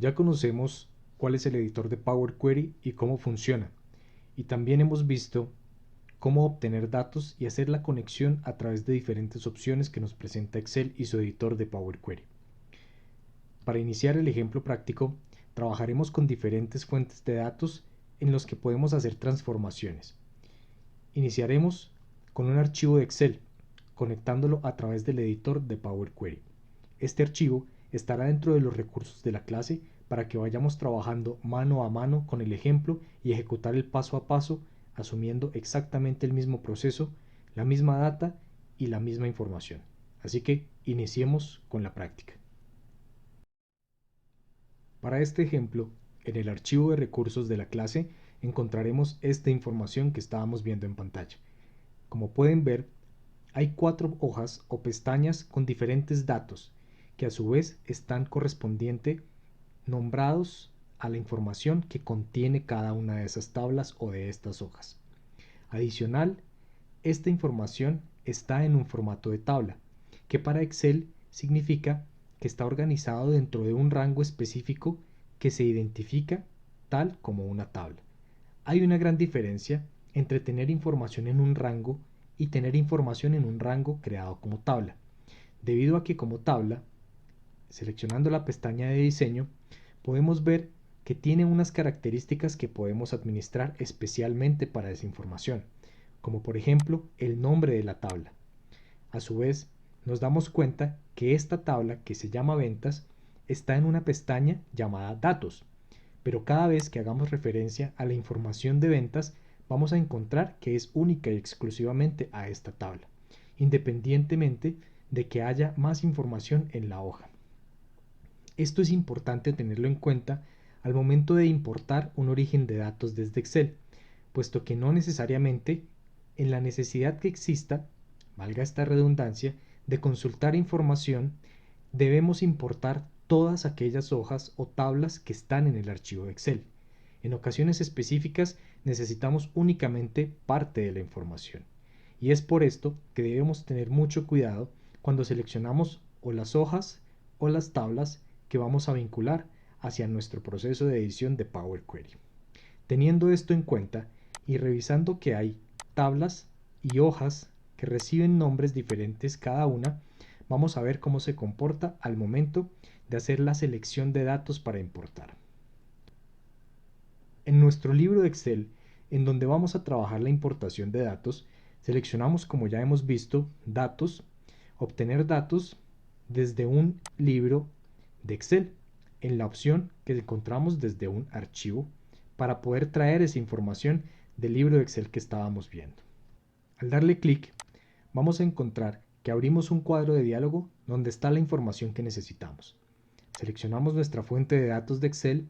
Ya conocemos cuál es el editor de Power Query y cómo funciona, y también hemos visto cómo obtener datos y hacer la conexión a través de diferentes opciones que nos presenta Excel y su editor de Power Query. Para iniciar el ejemplo práctico, trabajaremos con diferentes fuentes de datos en los que podemos hacer transformaciones. Iniciaremos con un archivo de Excel, conectándolo a través del editor de Power Query. Este archivo estará dentro de los recursos de la clase para que vayamos trabajando mano a mano con el ejemplo y ejecutar el paso a paso, asumiendo exactamente el mismo proceso, la misma data y la misma información. Así que iniciemos con la práctica. Para este ejemplo, en el archivo de recursos de la clase encontraremos esta información que estábamos viendo en pantalla. Como pueden ver, hay 4 hojas o pestañas con diferentes datos que a su vez están correspondiente nombrados a la información que contiene cada una de esas tablas o de estas hojas. Adicional, esta información está en un formato de tabla, que para Excel significa que está organizado dentro de un rango específico que se identifica tal como una tabla. Hay una gran diferencia entre tener información en un rango y tener información en un rango creado como tabla, debido a que como tabla, seleccionando la pestaña de diseño, podemos ver que tiene unas características que podemos administrar especialmente para esa información, como por ejemplo el nombre de la tabla. A su vez, nos damos cuenta que esta tabla, que se llama ventas, está en una pestaña llamada datos, pero cada vez que hagamos referencia a la información de ventas, vamos a encontrar que es única y exclusivamente a esta tabla, independientemente de que haya más información en la hoja. Esto es importante tenerlo en cuenta al momento de importar un origen de datos desde Excel, puesto que no necesariamente en la necesidad que exista, valga esta redundancia, de consultar información, debemos importar todas aquellas hojas o tablas que están en el archivo de Excel. En ocasiones específicas necesitamos únicamente parte de la información. Y es por esto que debemos tener mucho cuidado cuando seleccionamos o las hojas o las tablas que vamos a vincular hacia nuestro proceso de edición de Power Query. Teniendo esto en cuenta y revisando que hay tablas y hojas que reciben nombres diferentes cada una, vamos a ver cómo se comporta al momento de hacer la selección de datos para importar. En nuestro libro de Excel, en donde vamos a trabajar la importación de datos, seleccionamos, como ya hemos visto, datos, obtener datos desde un libro de Excel, en la opción que encontramos desde un archivo, para poder traer esa información del libro de Excel que estábamos viendo. Al darle clic, vamos a encontrar que abrimos un cuadro de diálogo donde está la información que necesitamos. Seleccionamos nuestra fuente de datos de Excel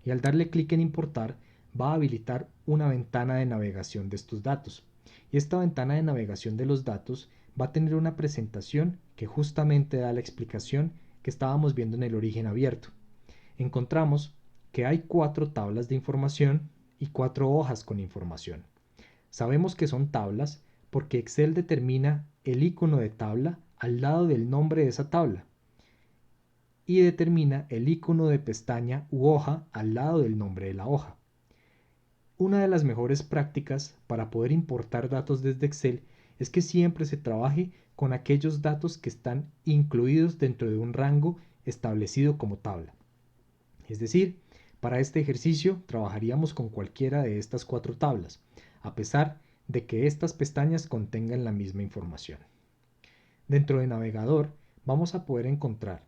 y al darle clic en importar va a habilitar una ventana de navegación de estos datos. Y esta ventana de navegación de los datos va a tener una presentación que justamente da la explicación que estábamos viendo en el origen abierto. Encontramos que hay 4 tablas de información y 4 hojas con información. Sabemos que son tablas porque Excel determina el icono de tabla al lado del nombre de esa tabla y determina el icono de pestaña u hoja al lado del nombre de la hoja. Una de las mejores prácticas para poder importar datos desde Excel es que siempre se trabaje con aquellos datos que están incluidos dentro de un rango establecido como tabla. Es decir, para este ejercicio trabajaríamos con cualquiera de estas 4 tablas, a pesar de que estas pestañas contengan la misma información. Dentro de navegador vamos a poder encontrar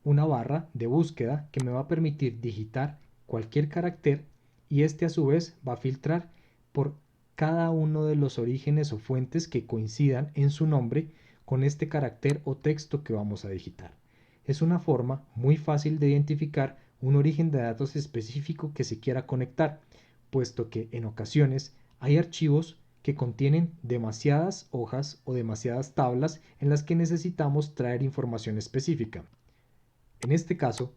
una barra de búsqueda que me va a permitir digitar cualquier carácter y este a su vez va a filtrar por cada uno de los orígenes o fuentes que coincidan en su nombre con este carácter o texto que vamos a digitar. Es una forma muy fácil de identificar un origen de datos específico que se quiera conectar, puesto que en ocasiones hay archivos que contienen demasiadas hojas o demasiadas tablas en las que necesitamos traer información específica. En este caso,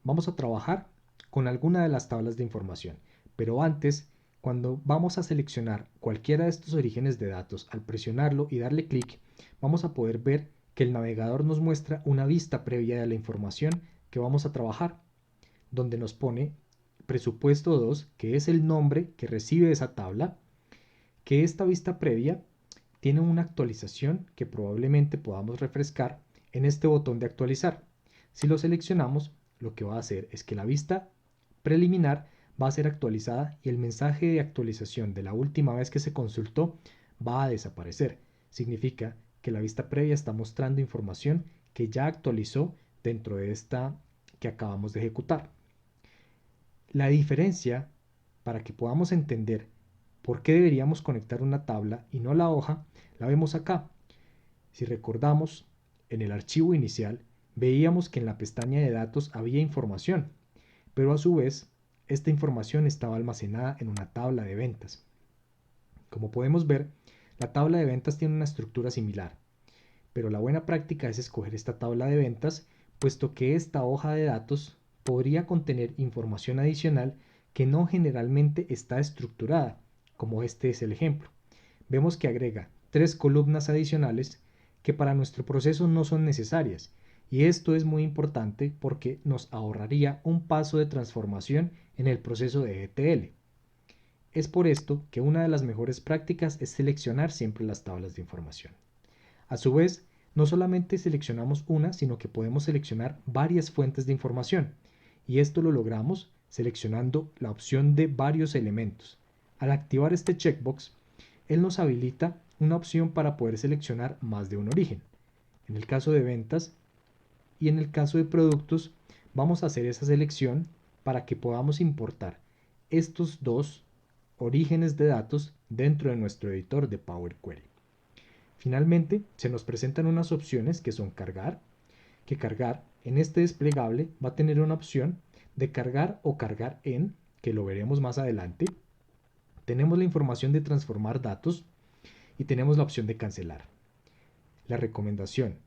vamos a trabajar con alguna de las tablas de información, pero antes, cuando vamos a seleccionar cualquiera de estos orígenes de datos, al presionarlo y darle clic, vamos a poder ver que el navegador nos muestra una vista previa de la información que vamos a trabajar. donde nos pone presupuesto 2, que es el nombre que recibe esa tabla, que esta vista previa tiene una actualización que probablemente podamos refrescar en este botón de actualizar. Si lo seleccionamos, lo que va a hacer es que la vista preliminar va a ser actualizada y el mensaje de actualización de la última vez que se consultó va a desaparecer. Significa que la vista previa está mostrando información que ya actualizó dentro de esta que acabamos de ejecutar. La diferencia, para que podamos entender por qué deberíamos conectar una tabla y no la hoja, la vemos acá. Si recordamos, en el archivo inicial veíamos que en la pestaña de datos había información, pero a su vez esta información estaba almacenada en una tabla de ventas. Como podemos ver, la tabla de ventas tiene una estructura similar, pero la buena práctica es escoger esta tabla de ventas, puesto que esta hoja de datos podría contener información adicional que no generalmente está estructurada, como este es el ejemplo. Vemos que agrega 3 columnas adicionales que para nuestro proceso no son necesarias, y esto es muy importante porque nos ahorraría un paso de transformación en el proceso de ETL. Es por esto que una de las mejores prácticas es seleccionar siempre las tablas de información. A su vez, no solamente seleccionamos una, sino que podemos seleccionar varias fuentes de información, y esto lo logramos seleccionando la opción de varios elementos. Al activar este checkbox, él nos habilita una opción para poder seleccionar más de un origen. En el caso de ventas y en el caso de productos, vamos a hacer esa selección para que podamos importar estos dos orígenes de datos dentro de nuestro editor de Power Query. Finalmente, se nos presentan unas opciones que son cargar, que cargar en este desplegable va a tener una opción de cargar o cargar en, que lo veremos más adelante. Tenemos la información de transformar datos y tenemos la opción de cancelar. La recomendación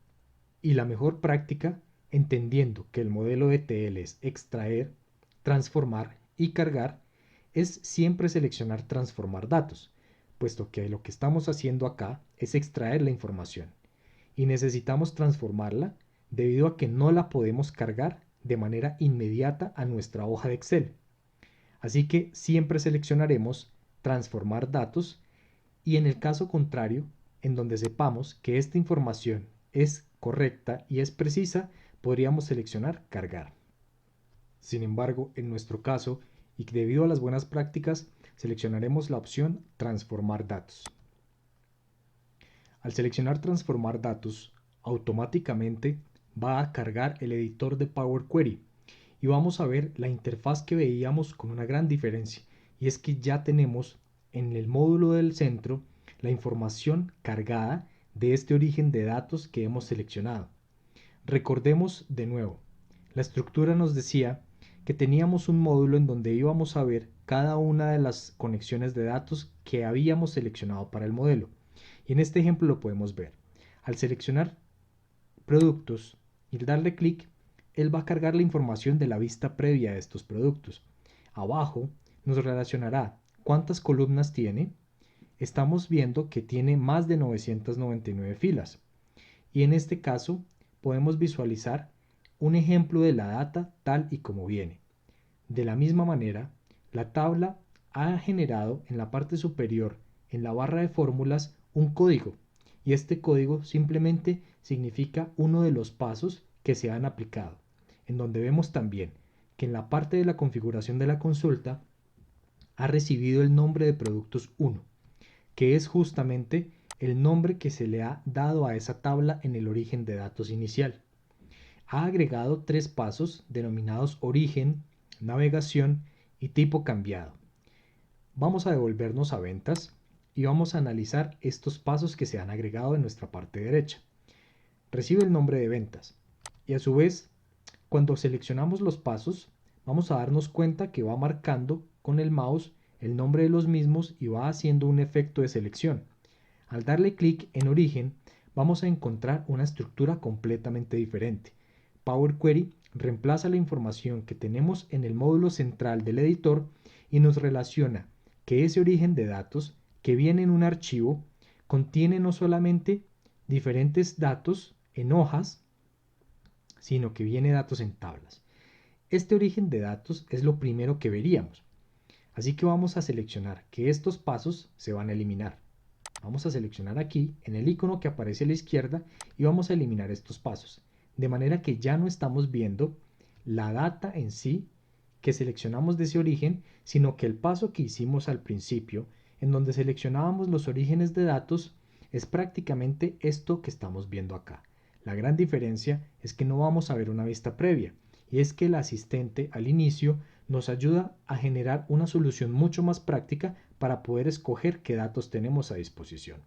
y la mejor práctica, entendiendo que el modelo de ETL es extraer, transformar y cargar, es siempre seleccionar transformar datos, puesto que lo que estamos haciendo acá es extraer la información y necesitamos transformarla debido a que no la podemos cargar de manera inmediata a nuestra hoja de Excel. Así que siempre seleccionaremos transformar datos y en el caso contrario, en donde sepamos que esta información es correcta y es precisa, podríamos seleccionar cargar. Sin embargo, en nuestro caso, y debido a las buenas prácticas, seleccionaremos la opción transformar datos. Al seleccionar transformar datos, automáticamente va a cargar el editor de Power Query y vamos a ver la interfaz que veíamos con una gran diferencia, y es que ya tenemos en el módulo del centro la información cargada de este origen de datos que hemos seleccionado. Recordemos de nuevo, la estructura nos decía que teníamos un módulo en donde íbamos a ver cada una de las conexiones de datos que habíamos seleccionado para el modelo. Y en este ejemplo lo podemos ver. Al seleccionar productos y darle clic, él va a cargar la información de la vista previa de estos productos. Abajo nos relacionará cuántas columnas tiene. Estamos viendo que tiene más de 999 filas. Y en este caso podemos visualizar un ejemplo de la data tal y como viene. De la misma manera, la tabla ha generado en la parte superior, en la barra de fórmulas, un código, y este código simplemente significa uno de los pasos que se han aplicado, en donde vemos también que en la parte de la configuración de la consulta ha recibido el nombre de productos 1, que es justamente el nombre que se le ha dado a esa tabla en el origen de datos inicial. Ha agregado 3 pasos denominados origen, navegación y tipo cambiado. Vamos a devolvernos a ventas y vamos a analizar estos pasos que se han agregado en nuestra parte derecha. Recibe el nombre de ventas y a su vez, cuando seleccionamos los pasos, vamos a darnos cuenta que va marcando con el mouse el nombre de los mismos y va haciendo un efecto de selección. Al darle clic en origen, vamos a encontrar una estructura completamente diferente. Power Query reemplaza la información que tenemos en el módulo central del editor y nos relaciona que ese origen de datos que viene en un archivo contiene no solamente diferentes datos en hojas, sino que viene datos en tablas. Este origen de datos es lo primero que veríamos. Así que vamos a seleccionar que estos pasos se van a eliminar. Vamos a seleccionar aquí en el icono que aparece a la izquierda y vamos a eliminar estos pasos. De manera que ya no estamos viendo la data en sí que seleccionamos de ese origen, sino que el paso que hicimos al principio, en donde seleccionábamos los orígenes de datos, es prácticamente esto que estamos viendo acá. La gran diferencia es que no vamos a ver una vista previa, y es que el asistente al inicio nos ayuda a generar una solución mucho más práctica para poder escoger qué datos tenemos a disposición.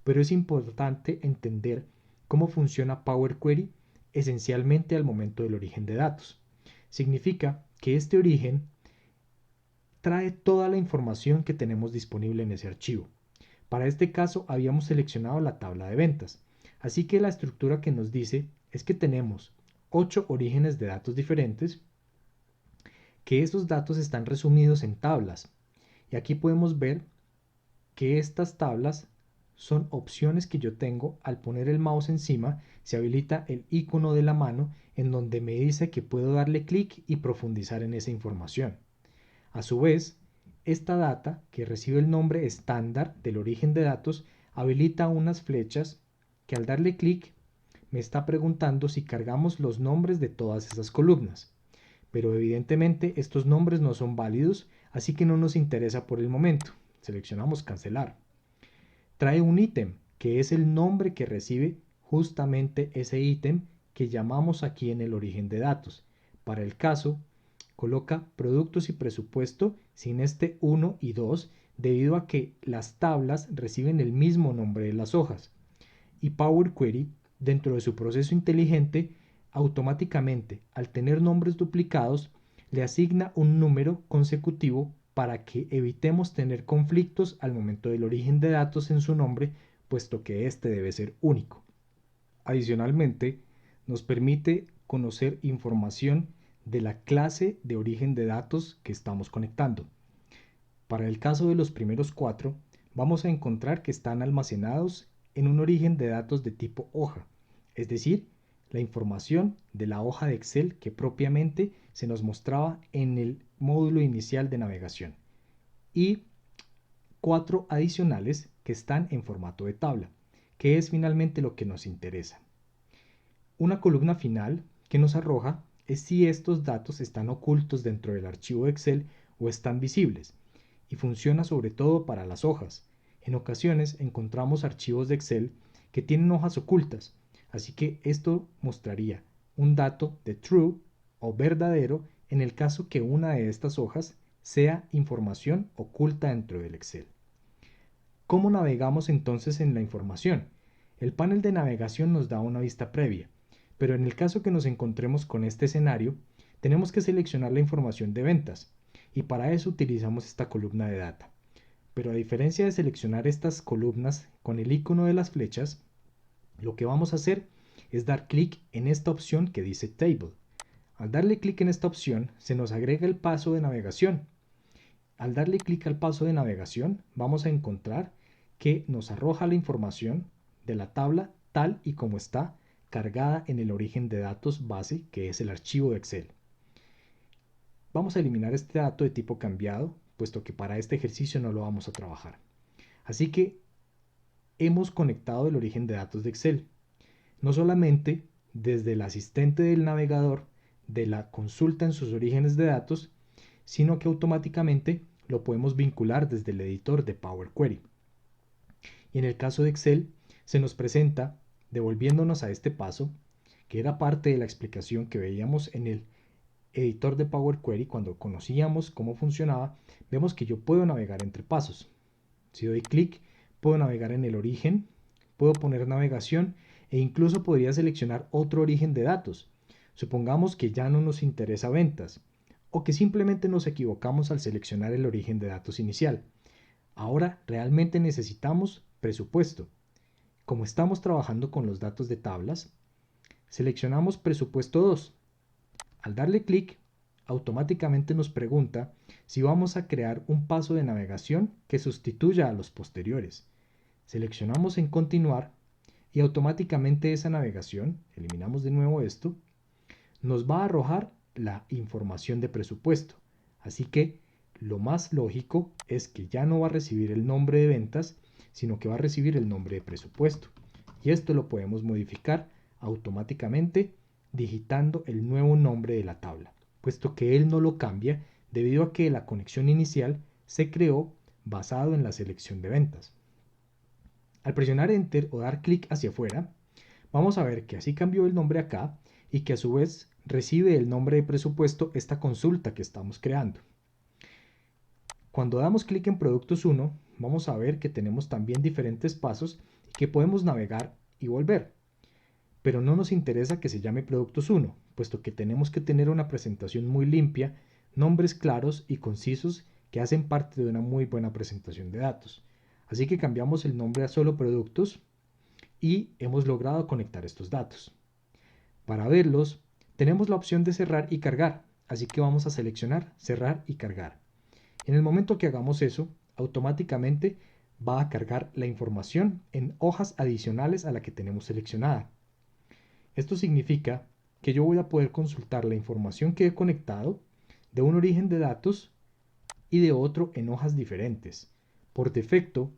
Pero es importante entender cómo funciona Power Query esencialmente al momento del origen de datos. Significa que este origen trae toda la información que tenemos disponible en ese archivo. Para este caso habíamos seleccionado la tabla de ventas, así que la estructura que nos dice es que tenemos 8 orígenes de datos diferentes, que esos datos están resumidos en tablas. Y aquí podemos ver que estas tablas son opciones que yo tengo. Al poner el mouse encima se habilita el icono de la mano en donde me dice que puedo darle clic y profundizar en esa información. A su vez, esta data, que recibe el nombre estándar del origen de datos, habilita unas flechas que al darle clic me está preguntando si cargamos los nombres de todas esas columnas. Pero evidentemente estos nombres no son válidos, así que no nos interesa por el momento. Seleccionamos cancelar. Trae un ítem, que es el nombre que recibe justamente ese ítem que llamamos aquí en el origen de datos. Para el caso, coloca productos y presupuesto sin este 1 y 2 debido a que las tablas reciben el mismo nombre de las hojas. Y Power Query, dentro de su proceso inteligente, automáticamente, al tener nombres duplicados, le asigna un número consecutivo para que evitemos tener conflictos al momento del origen de datos en su nombre, puesto que este debe ser único. Adicionalmente, nos permite conocer información de la clase de origen de datos que estamos conectando. Para el caso de los primeros 4, vamos a encontrar que están almacenados en un origen de datos de tipo hoja, es decir, la información de la hoja de Excel que propiamente se nos mostraba en el módulo inicial de navegación, y 4 adicionales que están en formato de tabla, que es finalmente lo que nos interesa. Una columna final que nos arroja es si estos datos están ocultos dentro del archivo de Excel o están visibles, y funciona sobre todo para las hojas. En ocasiones encontramos archivos de Excel que tienen hojas ocultas, así que esto mostraría un dato de true o verdadero en el caso que una de estas hojas sea información oculta dentro del Excel. ¿Cómo navegamos entonces en la información? El panel de navegación nos da una vista previa, pero en el caso que nos encontremos con este escenario, tenemos que seleccionar la información de ventas, y para eso utilizamos esta columna de data. Pero a diferencia de seleccionar estas columnas con el icono de las flechas, lo que vamos a hacer es dar clic en esta opción que dice Table. Al darle clic en esta opción, se nos agrega el paso de navegación. Al darle clic al paso de navegación, vamos a encontrar que nos arroja la información de la tabla tal y como está cargada en el origen de datos base, que es el archivo de Excel. Vamos a eliminar este dato de tipo cambiado, puesto que para este ejercicio no lo vamos a trabajar. Así que hemos conectado el origen de datos de Excel, no solamente desde el asistente del navegador de la consulta en sus orígenes de datos, sino que automáticamente lo podemos vincular desde el editor de Power Query. Y en el caso de Excel, se nos presenta, devolviéndonos a este paso, que era parte de la explicación que veíamos en el editor de Power Query cuando conocíamos cómo funcionaba. Vemos que yo puedo navegar entre pasos. Si doy clic, puedo navegar en el origen, puedo poner navegación e incluso podría seleccionar otro origen de datos. Supongamos que ya no nos interesa ventas o que simplemente nos equivocamos al seleccionar el origen de datos inicial. Ahora realmente necesitamos presupuesto. Como estamos trabajando con los datos de tablas, seleccionamos presupuesto 2. Al darle clic, automáticamente nos pregunta si vamos a crear un paso de navegación que sustituya a los posteriores. Seleccionamos en continuar y automáticamente esa navegación, eliminamos de nuevo esto, nos va a arrojar la información de presupuesto. Así que lo más lógico es que ya no va a recibir el nombre de ventas, sino que va a recibir el nombre de presupuesto. Y esto lo podemos modificar automáticamente digitando el nuevo nombre de la tabla, puesto que él no lo cambia debido a que la conexión inicial se creó basado en la selección de ventas. Al presionar Enter o dar clic hacia afuera, vamos a ver que así cambió el nombre acá y que a su vez recibe el nombre de presupuesto esta consulta que estamos creando. Cuando damos clic en Productos 1, vamos a ver que tenemos también diferentes pasos y que podemos navegar y volver. Pero no nos interesa que se llame Productos 1, puesto que tenemos que tener una presentación muy limpia, nombres claros y concisos que hacen parte de una muy buena presentación de datos. Así que cambiamos el nombre a solo Productos y hemos logrado conectar estos datos. Para verlos, tenemos la opción de cerrar y cargar, así que vamos a seleccionar cerrar y cargar. En el momento que hagamos eso, automáticamente va a cargar la información en hojas adicionales a la que tenemos seleccionada. Esto significa que yo voy a poder consultar la información que he conectado de un origen de datos y de otro en hojas diferentes. Por defecto,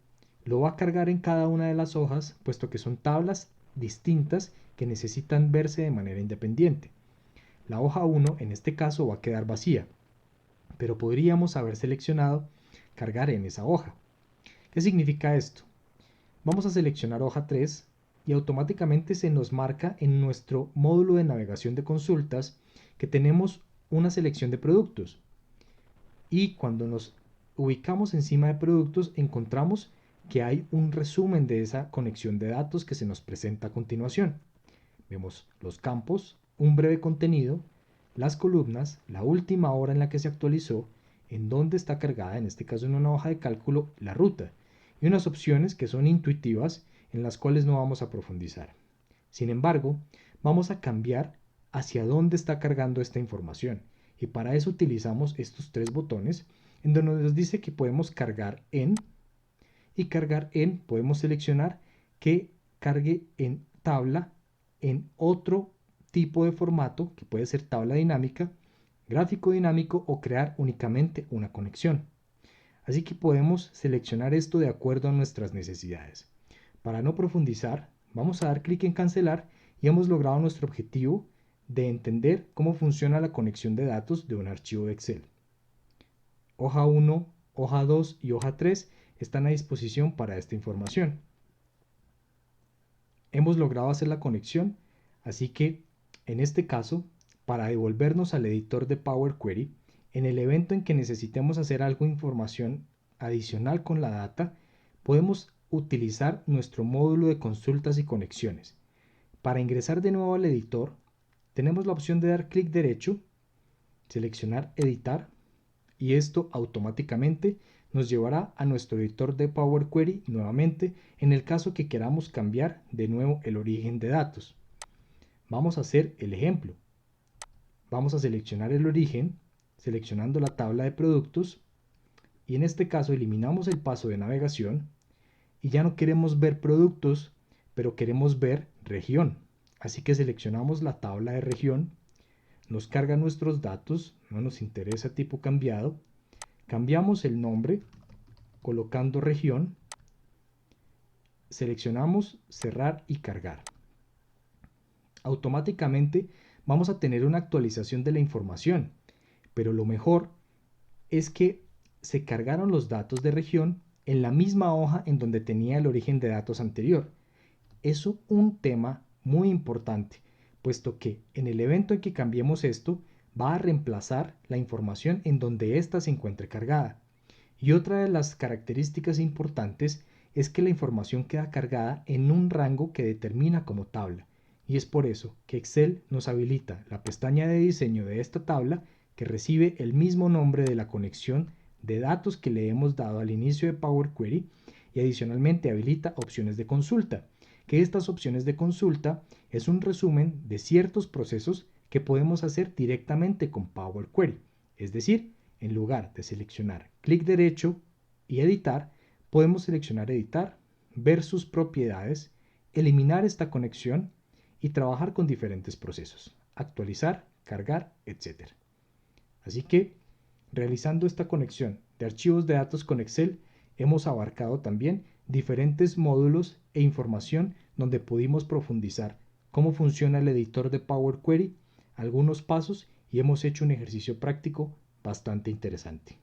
lo va a cargar en cada una de las hojas, puesto que son tablas distintas que necesitan verse de manera independiente. La hoja 1 en este caso va a quedar vacía, pero podríamos haber seleccionado cargar en esa hoja. ¿Qué significa esto? Vamos a seleccionar hoja 3 y automáticamente se nos marca en nuestro módulo de navegación de consultas que tenemos una selección de productos. Y cuando nos ubicamos encima de productos encontramos que hay un resumen de esa conexión de datos que se nos presenta a continuación. Vemos los campos, un breve contenido, las columnas, la última hora en la que se actualizó, en dónde está cargada, en este caso en una hoja de cálculo, la ruta, y unas opciones que son intuitivas en las cuales no vamos a profundizar. Sin embargo, vamos a cambiar hacia dónde está cargando esta información, y para eso utilizamos estos tres botones en donde nos dice que podemos cargar en, y cargar en podemos seleccionar que cargue en tabla en otro tipo de formato que puede ser tabla dinámica, gráfico dinámico o crear únicamente una conexión. Así que podemos seleccionar esto de acuerdo a nuestras necesidades. Para no profundizar, vamos a dar clic en cancelar y hemos logrado nuestro objetivo de entender cómo funciona la conexión de datos de un archivo de Excel. Hoja 1, hoja 2 y hoja 3 están a disposición para esta información. Hemos logrado hacer la conexión, así que en este caso, para devolvernos al editor de Power Query, en el evento en que necesitemos hacer algo de información adicional con la data, podemos utilizar nuestro módulo de consultas y conexiones. Para ingresar de nuevo al editor, tenemos la opción de dar clic derecho, seleccionar editar y esto automáticamente nos llevará a nuestro editor de Power Query nuevamente en el caso que queramos cambiar de nuevo el origen de datos. Vamos a hacer el ejemplo. Vamos a seleccionar el origen, seleccionando la tabla de productos y en este caso eliminamos el paso de navegación y ya no queremos ver productos, pero queremos ver región. Así que seleccionamos la tabla de región, nos carga nuestros datos, no nos interesa tipo cambiado, cambiamos el nombre colocando región, seleccionamos cerrar y cargar. Automáticamente vamos a tener una actualización de la información, pero lo mejor es que se cargaron los datos de región en la misma hoja en donde tenía el origen de datos anterior. Es un tema muy importante, puesto que en el evento en que cambiemos esto, va a reemplazar la información en donde ésta se encuentre cargada. Y otra de las características importantes es que la información queda cargada en un rango que determina como tabla. Y es por eso que Excel nos habilita la pestaña de diseño de esta tabla que recibe el mismo nombre de la conexión de datos que le hemos dado al inicio de Power Query y adicionalmente habilita opciones de consulta, que estas opciones de consulta es un resumen de ciertos procesos que podemos hacer directamente con Power Query. Es decir, en lugar de seleccionar clic derecho y editar, podemos seleccionar editar, ver sus propiedades, eliminar esta conexión y trabajar con diferentes procesos. Actualizar, cargar, etc. Así que, realizando esta conexión de archivos de datos con Excel, hemos abarcado también diferentes módulos e información donde pudimos profundizar cómo funciona el editor de Power Query, algunos pasos y hemos hecho un ejercicio práctico bastante interesante.